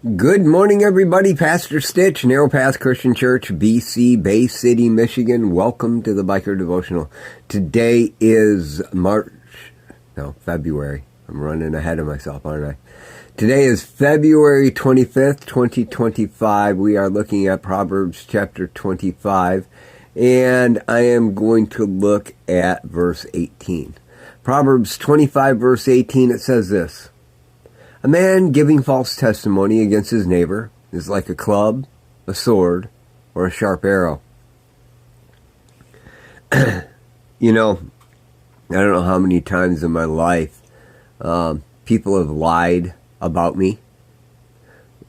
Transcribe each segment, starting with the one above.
Good morning, everybody. Pastor Stitch, Narrow Path Christian Church, BC, Bay City, Michigan. Welcome to the Biker Devotional. Today is February. I'm running ahead of myself, aren't I? Today is February 25th, 2025. We are looking at Proverbs chapter 25, and I am going to look at verse 18. Proverbs 25, verse 18, it says this: "A man giving false testimony against his neighbor is like a club, a sword, or a sharp arrow." You know, I don't know how many times in my life people have lied about me,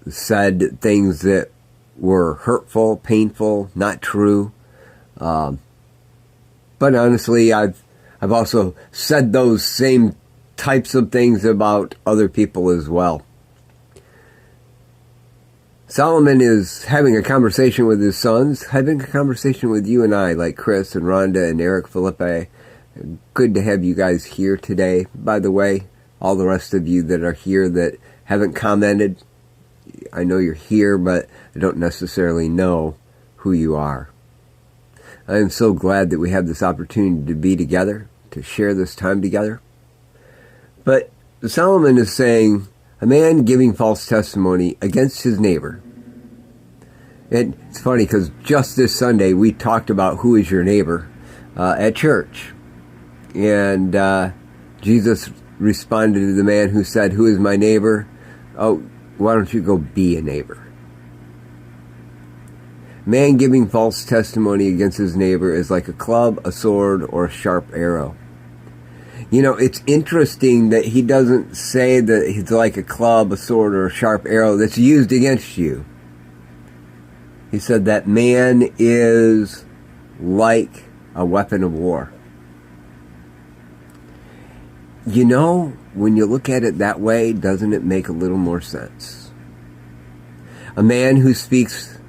said things that were hurtful, painful, not true. But honestly, I've also said those same types of things about other people as well. Solomon is having a conversation with his sons, having a conversation with you and I, like Chris and Rhonda and Eric Felipe. Good to have you guys here today. By the way, all the rest of you that are here that haven't commented, I know you're here, but I don't necessarily know who you are. I am so glad that we have this opportunity to be together, to share this time together. But Solomon is saying, a man giving false testimony against his neighbor. And it's funny because just this Sunday we talked about who is your neighbor at church. And Jesus responded to the man who said, "Who is my neighbor? Oh, why don't you go be a neighbor?" Man giving false testimony against his neighbor is like a club, a sword, or a sharp arrow. You know, it's interesting that he doesn't say that he's like a club, a sword, or a sharp arrow that's used against you. He said that man is like a weapon of war. You know, when you look at it that way, doesn't it make a little more sense? A man who speaks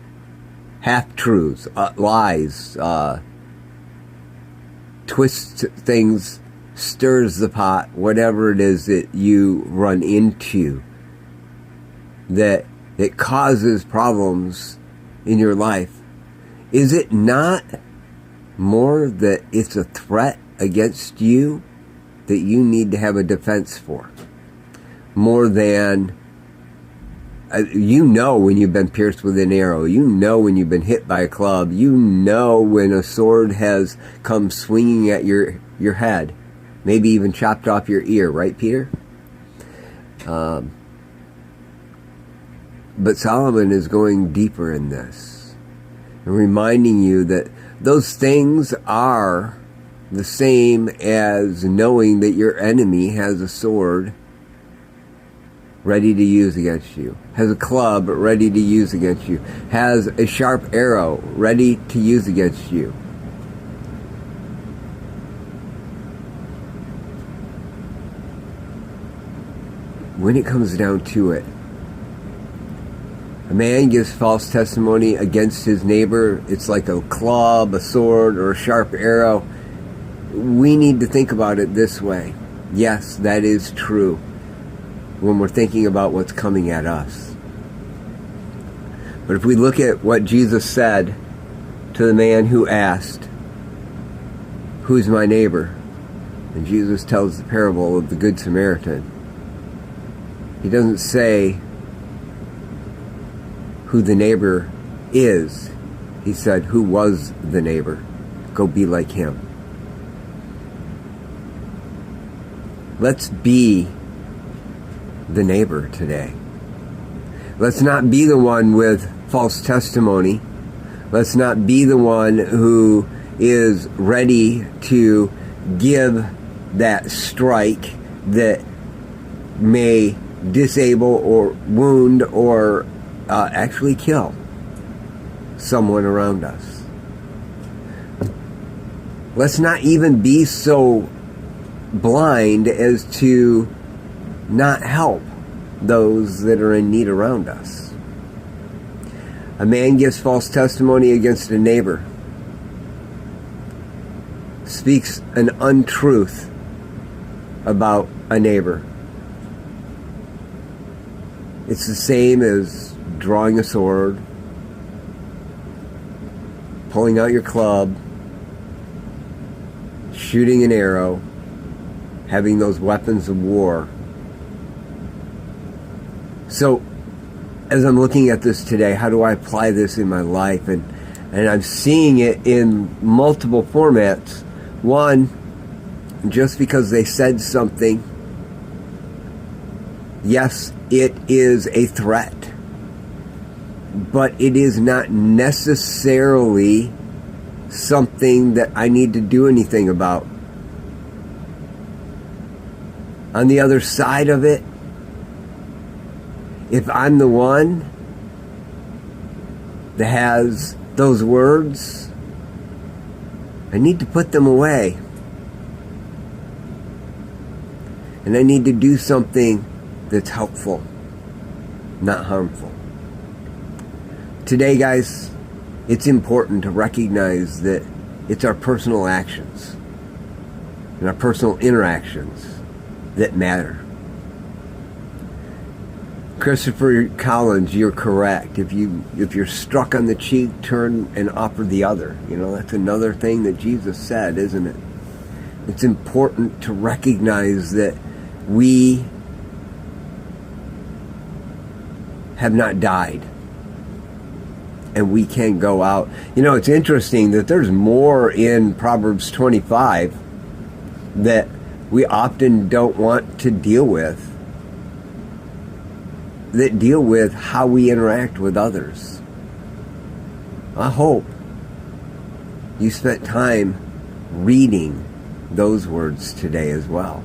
half-truths, lies, twists things, stirs the pot, whatever it is that you run into, that it causes problems in your life. Is it not more that it's a threat against you that you need to have a defense for? More than, you know when you've been pierced with an arrow, you know when you've been hit by a club, you know when a sword has come swinging at your head. Maybe even chopped off your ear, right, Peter? But Solomon is going deeper in this and reminding you that those things are the same as knowing that your enemy has a sword ready to use against you, has a club ready to use against you, has a sharp arrow ready to use against you. When it comes down to it, a man gives false testimony against his neighbor. It's like a club, a sword, or a sharp arrow. We need to think about it this way. Yes, that is true when we're thinking about what's coming at us. But if we look at what Jesus said to the man who asked, "Who's my neighbor?" and Jesus tells the parable of the Good Samaritan, he doesn't say who the neighbor is. He said, who was the neighbor? Go be like him. Let's be the neighbor today. Let's not be the one with false testimony. Let's not be the one who is ready to give that strike that may disable or wound or actually kill someone around us. Let's not even be so blind as to not help those that are in need around us. A man gives false testimony against a neighbor, speaks an untruth about a neighbor. It's the same as drawing a sword, pulling out your club, shooting an arrow, having those weapons of war. So, as I'm looking at this today, how do I apply this in my life? And I'm seeing it in multiple formats. One, just because they said something, yes, it is a threat, but it is not necessarily something that I need to do anything about. On the other side of it, if I'm the one that has those words, I need to put them away. And I need to do something that's helpful, not harmful. Today, guys, it's important to recognize that it's our personal actions and our personal interactions that matter. Christopher Collins, you're correct. If you're struck on the cheek, turn and offer the other. That's another thing that Jesus said, isn't it? It's important to recognize that we have not died, and we can go out. It's interesting that there's more in Proverbs 25 that we often don't want to deal with, that deal with how we interact with others. I hope you spent time reading those words today as well.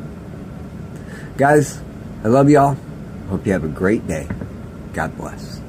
Guys, I love y'all. Hope you have a great day. God bless.